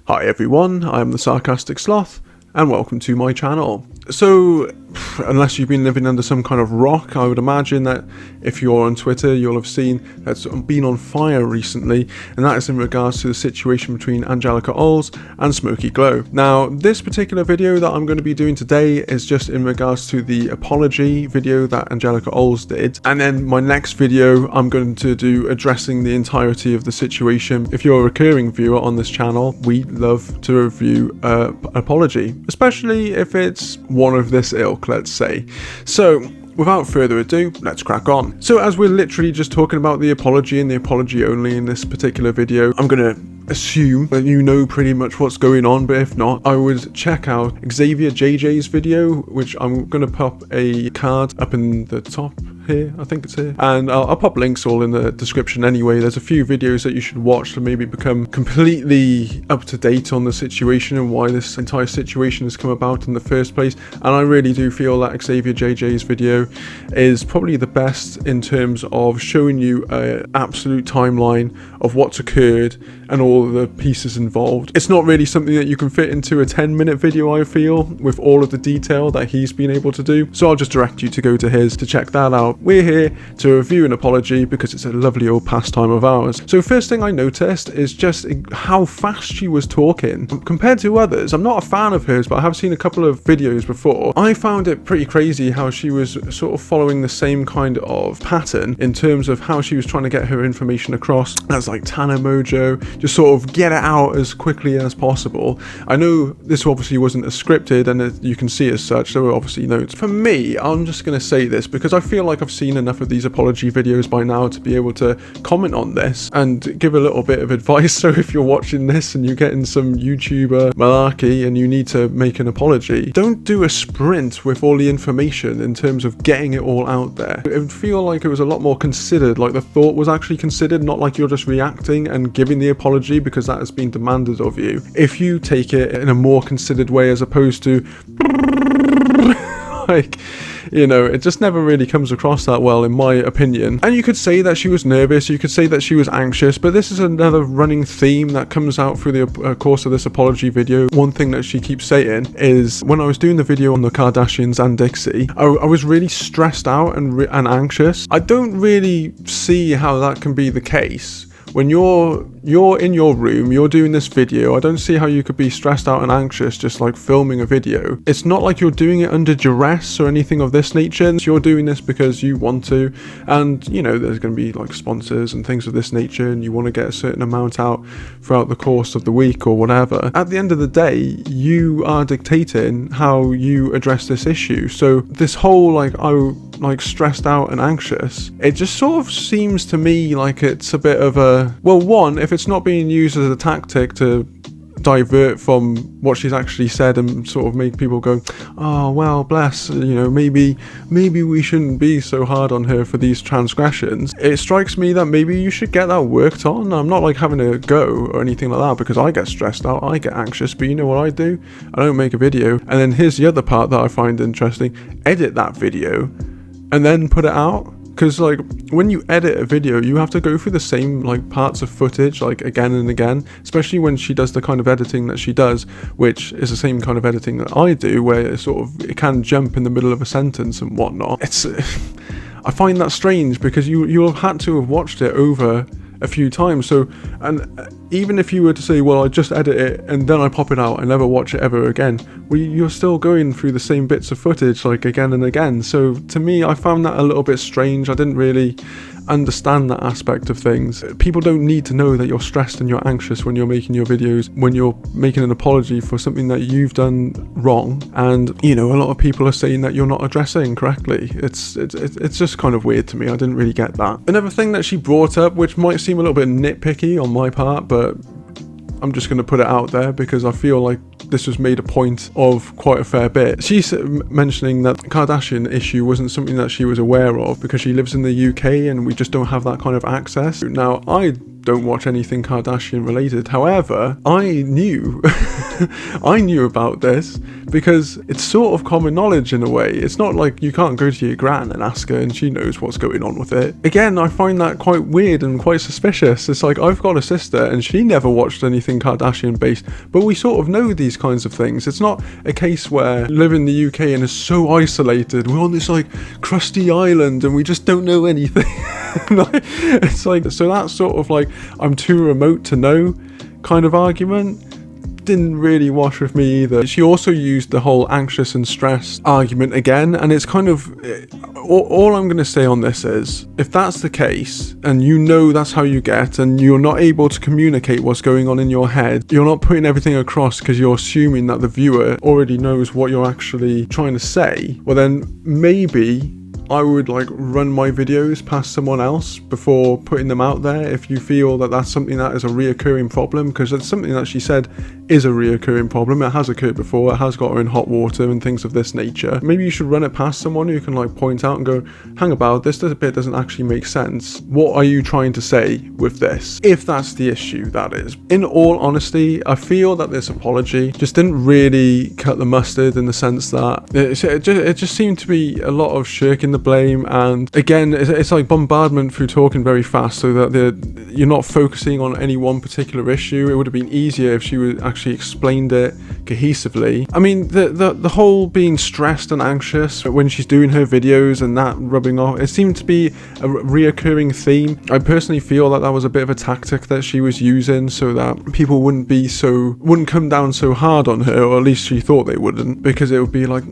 Hi everyone, I am the Sarcastic Sloth, and welcome to my channel. So, unless you've been living under some kind of rock, I would imagine that if you're on Twitter, you'll have seen that's been on fire recently, and that is in regards to the situation between Angelika Oles and Smokey Glow. Now, this particular video that I'm going to be doing today is just in regards to the apology video that Angelika Oles did, and then my next video I'm going to do addressing the entirety of the situation. If you're a recurring viewer on this channel, we love to review an apology, especially if it's one of this ilk, let's say. So without further ado, let's crack on. So as we're literally just talking about the apology and the apology only in this particular video, I'm gonna assume that you know pretty much what's going on, but if not, I would check out Xavier JJ's video, which I'm gonna pop a card up in the top here, I think it's here, and I'll pop links all in the description anyway. There's a few videos that you should watch to maybe become completely up to date on the situation and why this entire situation has come about in the first place. And I really do feel that Xavier JJ's video is probably the best in terms of showing you an absolute timeline of what's occurred and all the pieces involved. It's not really something that you can fit into a 10-minute video, I feel, with all of the detail that he's been able to do. So I'll just direct you to go to his to check that out. We're here to review an apology because it's a lovely old pastime of ours. So first thing I noticed is just how fast she was talking compared to others. I'm not a fan of hers, but I have seen a couple of videos before. I found it pretty crazy how she was sort of following the same kind of pattern in terms of how she was trying to get her information across. That's like Tana Mojo, just sort of get it out as quickly as possible. I know this obviously wasn't as scripted, and you can see as such, there were obviously notes. For me, I'm just going to say this because I feel like I've seen enough of these apology videos by now to be able to comment on this and give a little bit of advice. So if you're watching this and you're getting some YouTuber malarkey and you need to make an apology, don't do a sprint with all the information in terms of getting it all out there. It would feel like it was a lot more considered, like the thought was actually considered, not like you're just reacting and giving the apology because that has been demanded of you. If you take it in a more considered way as opposed to like, you know, it just never really comes across that well, in my opinion. And you could say that she was nervous, you could say that she was anxious, but this is another running theme that comes out through the course of this apology video. One thing that she keeps saying is, when I was doing the video on the Kardashians and Dixie, I was really stressed out and anxious. I don't really see how that can be the case. When you're in your room, you're doing this video, I don't see how you could be stressed out and anxious just like filming a video. It's not like you're doing it under duress or anything of this nature. You're doing this because you want to, and you know there's going to be like sponsors and things of this nature, and you want to get a certain amount out throughout the course of the week or whatever. At the end of the day, you are dictating how you address this issue. So this whole like stressed out and anxious, it just sort of seems to me like it's a bit of a, well, one, if it's not being used as a tactic to divert from what she's actually said and sort of make people go, oh well, bless, you know, maybe we shouldn't be so hard on her for these transgressions. It strikes me that maybe you should get that worked on. I'm not like having a go or anything like that, because I get stressed out, I get anxious, but you know what I do? I don't make a video, and then here's the other part that I find interesting: edit that video and then put it out. Because like when you edit a video, you have to go through the same like parts of footage like again and again, especially when she does the kind of editing that she does, which is the same kind of editing that I do, where it can jump in the middle of a sentence and whatnot. It's I find that strange, because you'll have had to have watched it over a few times. So, and even if you were to say, well, I just edit it and then I pop it out and never watch it ever again, well, you're still going through the same bits of footage like again and again. So to me, I found that a little bit strange. I didn't really understand that aspect of things. People don't need to know that you're stressed and you're anxious when you're making your videos, when you're making an apology for something that you've done wrong, and you know, a lot of people are saying that you're not addressing correctly. It's just kind of weird to me. I didn't really get that. Another thing that she brought up, which might seem a little bit nitpicky on my part, but I'm just going to put it out there because I feel like this was made a point of quite a fair bit. She's mentioning that the Kardashian issue wasn't something that she was aware of because she lives in the UK and we just don't have that kind of access. Now, I don't watch anything Kardashian related. However, I knew I knew about this because it's sort of common knowledge in a way. It's not like you can't go to your gran and ask her and she knows what's going on with it. Again, I find that quite weird and quite suspicious. It's like, I've got a sister and she never watched anything Kardashian based, but we sort of know these kinds of things. It's not a case where we live in the UK and is so isolated. We're on this like crusty island and we just don't know anything. It's like, so that's sort of like, I'm too remote to know kind of argument. Didn't really wash with me either. She also used the whole anxious and stressed argument again, and it's kind of, all I'm going to say on this is, if that's the case, and you know that's how you get, and you're not able to communicate what's going on in your head, you're not putting everything across because you're assuming that the viewer already knows what you're actually trying to say, well then maybe I would like run my videos past someone else before putting them out there if you feel that that's something that is a reoccurring problem, because it's something that she said is a reoccurring problem. It has occurred before, it has got her in hot water and things of this nature. Maybe you should run it past someone who can like point out and go, hang about, this bit doesn't actually make sense. What are you trying to say with this? If that's the issue, that is. In all honesty, I feel that this apology just didn't really cut the mustard, in the sense that it just seemed to be a lot of shirking the blame, and again it's like bombardment through talking very fast so that you're not focusing on any one particular issue. It would have been easier if she would actually explained it cohesively. I mean, the whole being stressed and anxious when she's doing her videos and that rubbing off, it seemed to be a reoccurring theme. I personally feel that was a bit of a tactic that she was using so that people wouldn't come down so hard on her, or at least she thought they wouldn't, because it would be like,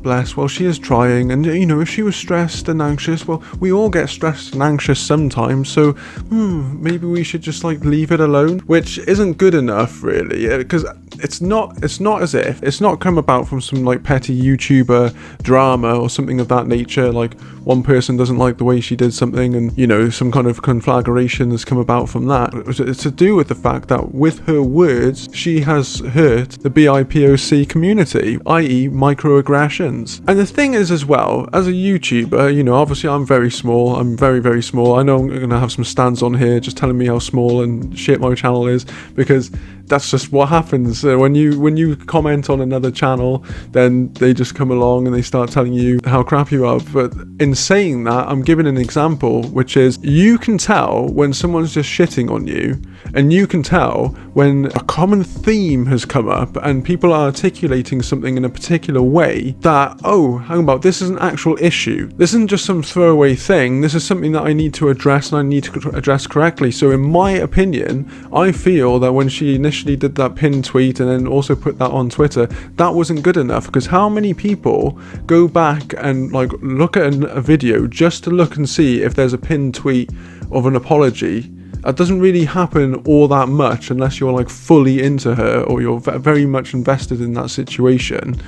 bless, well she is trying, and if she was stressed and anxious, well we all get stressed and anxious sometimes, so maybe we should just like leave it alone, which isn't good enough really, because it's not as if it's not come about from some like petty YouTuber drama or something of that nature, like one person doesn't like the way she did something and some kind of conflagration has come about from that. It's to do with the fact that with her words she has hurt the BIPOC community, i.e. microaggressions. And the thing is as well, as a YouTuber, obviously I'm very small, I'm very, very small. I know I'm going to have some stands on here just telling me how small and shit my channel is, because that's just what happens. When you comment on another channel, then they just come along and they start telling you how crap you are. But in saying that, I'm giving an example, which is you can tell when someone's just shitting on you, and you can tell when a common theme has come up and people are articulating something in a particular way that, oh, hang about, this is an actual issue. This isn't just some throwaway thing. This is something that I need to address, and I need to address correctly. So in my opinion, I feel that when she initially did that pinned tweet and then also put that on Twitter, that wasn't good enough, because how many people go back and like look at a video just to look and see if there's a pinned tweet of an apology? That doesn't really happen all that much unless you're like fully into her or you're very much invested in that situation.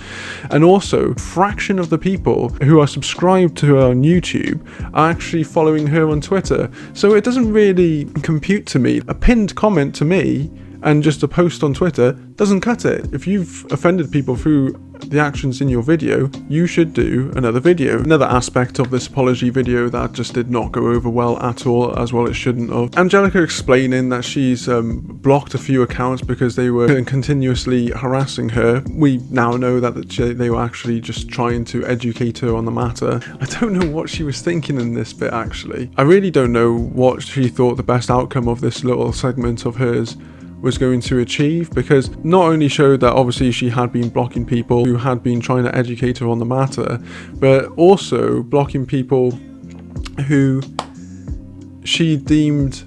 And also, a fraction of the people who are subscribed to her on YouTube are actually following her on Twitter. So it doesn't really compute to me. A pinned comment to me and just a post on Twitter doesn't cut it. If you've offended people through the actions in your video, you should do another video. Another aspect of this apology video that just did not go over well at all, as well it shouldn't have. Angelika explaining that she's blocked a few accounts because they were continuously harassing her. We now know that they were actually just trying to educate her on the matter. I don't know what she was thinking in this bit actually. I really don't know what she thought the best outcome of this little segment of hers was going to achieve, because not only showed that obviously she had been blocking people who had been trying to educate her on the matter, but also blocking people who she deemed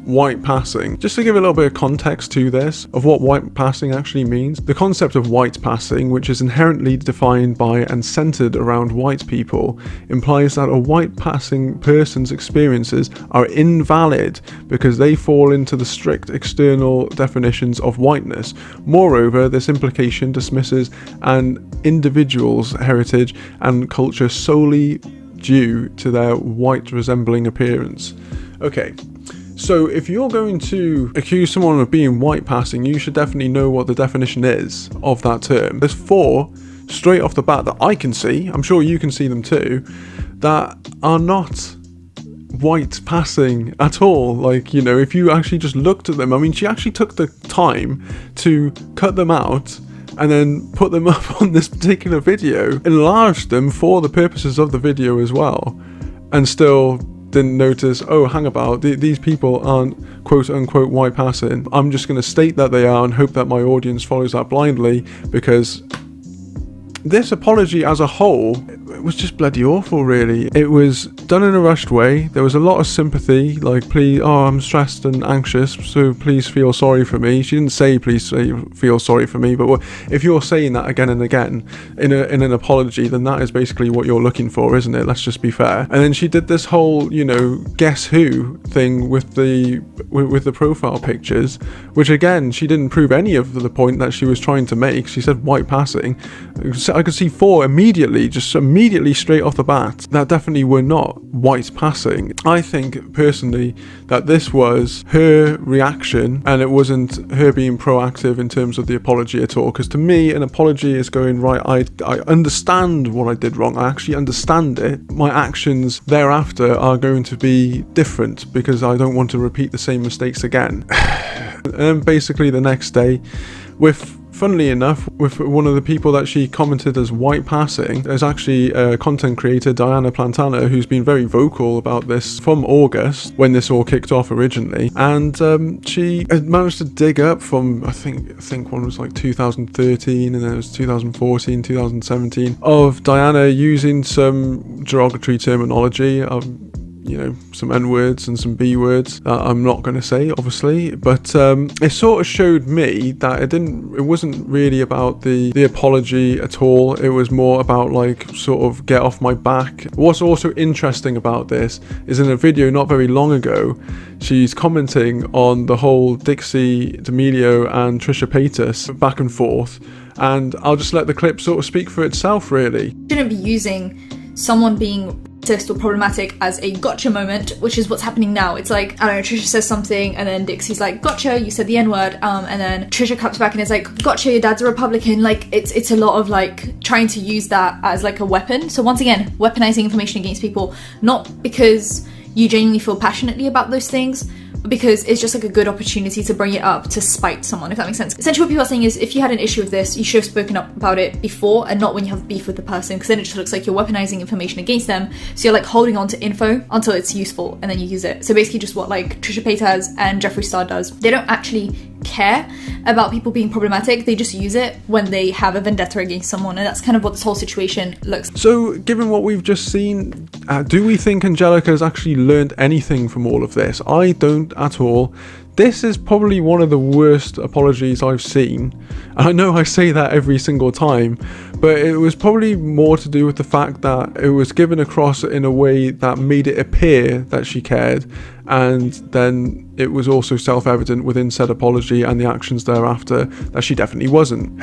white passing. Just to give a little bit of context to this, of what white passing actually means, the concept of white passing, which is inherently defined by and centered around white people, implies that a white passing person's experiences are invalid because they fall into the strict external definitions of whiteness. Moreover, this implication dismisses an individual's heritage and culture solely due to their white resembling appearance. Okay. So if you're going to accuse someone of being white passing, you should definitely know what the definition is of that term. There's 4 straight off the bat that I can see, I'm sure you can see them too, that are not white passing at all. Like, you know, if you actually just looked at them, I mean, she actually took the time to cut them out and then put them up on this particular video, enlarged them for the purposes of the video as well, and still didn't notice, oh, hang about, these people aren't quote unquote white passing. I'm just going to state that they are and hope that my audience follows that blindly, because this apology as a whole, it was just bloody awful, really. It was done in a rushed way. There was a lot of sympathy, like, please, oh, I'm stressed and anxious, so please feel sorry for me. She didn't say, please feel sorry for me, but if you're saying that again and again in an apology, then that is basically what you're looking for, isn't it? Let's just be fair. And then she did this whole, you know, guess who thing with the profile pictures, which again, she didn't prove any of the point that she was trying to make. She said white passing. I could see 4 immediately, just immediately straight off the bat, that definitely were not white passing. I think personally that this was her reaction and it wasn't her being proactive in terms of the apology at all, because to me an apology is going, right, I understand what I did wrong, I actually understand it, my actions thereafter are going to be different because I don't want to repeat the same mistakes again. And then basically the next day, funnily enough, with one of the people that she commented as white passing, there's actually a content creator, Diana Plantana, who's been very vocal about this from August, when this all kicked off originally, and she had managed to dig up from, I think one was like 2013, and then it was 2014, 2017, of Diana using some derogatory terminology, you know, some N-words and some B-words that I'm not going to say, obviously, but it sort of showed me that it wasn't really about the apology at all. It was more about, like, sort of get off my back. What's also interesting about this is in a video not very long ago, she's commenting on the whole Dixie D'Amelio and Trisha Paytas back and forth, and I'll just let the clip sort of speak for itself, really. Shouldn't be using someone being racist or problematic as a gotcha moment, which is what's happening now. It's like, I don't know, Trisha says something and then Dixie's like, gotcha, you said the N-word, and then Trisha comes back and is like, gotcha, your dad's a Republican. Like, it's a lot of, like, trying to use that as, like, a weapon. So once again, weaponizing information against people, not because you genuinely feel passionately about those things, because it's just like a good opportunity to bring it up to spite someone, if that makes sense. Essentially what people are saying is, if you had an issue with this, you should have spoken up about it before and not when you have beef with the person, because then it just looks like you're weaponizing information against them. So you're like holding on to info until it's useful and then you use it. So basically just what like Trisha Paytas and Jeffree Star does. They don't actually care about people being problematic, they just use it when they have a vendetta against someone, and that's kind of what this whole situation looks like. So given what we've just seen, do we think Angelika has actually learned anything from all of this? I don't at all. This is probably one of the worst apologies I've seen. And I know I say that every single time, but it was probably more to do with the fact that it was given across in a way that made it appear that she cared, and then it was also self-evident within said apology and the actions thereafter that she definitely wasn't.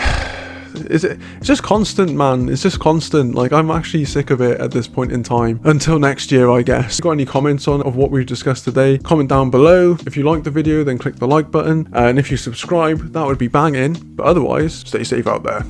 It's just constant, man. It's just constant. Like, I'm actually sick of it at this point in time. Until next year, I guess. If you've got any comments of what we've discussed today, comment down below. If you liked the video, then click the like button. And if you subscribe, that would be banging. But otherwise, stay safe out there.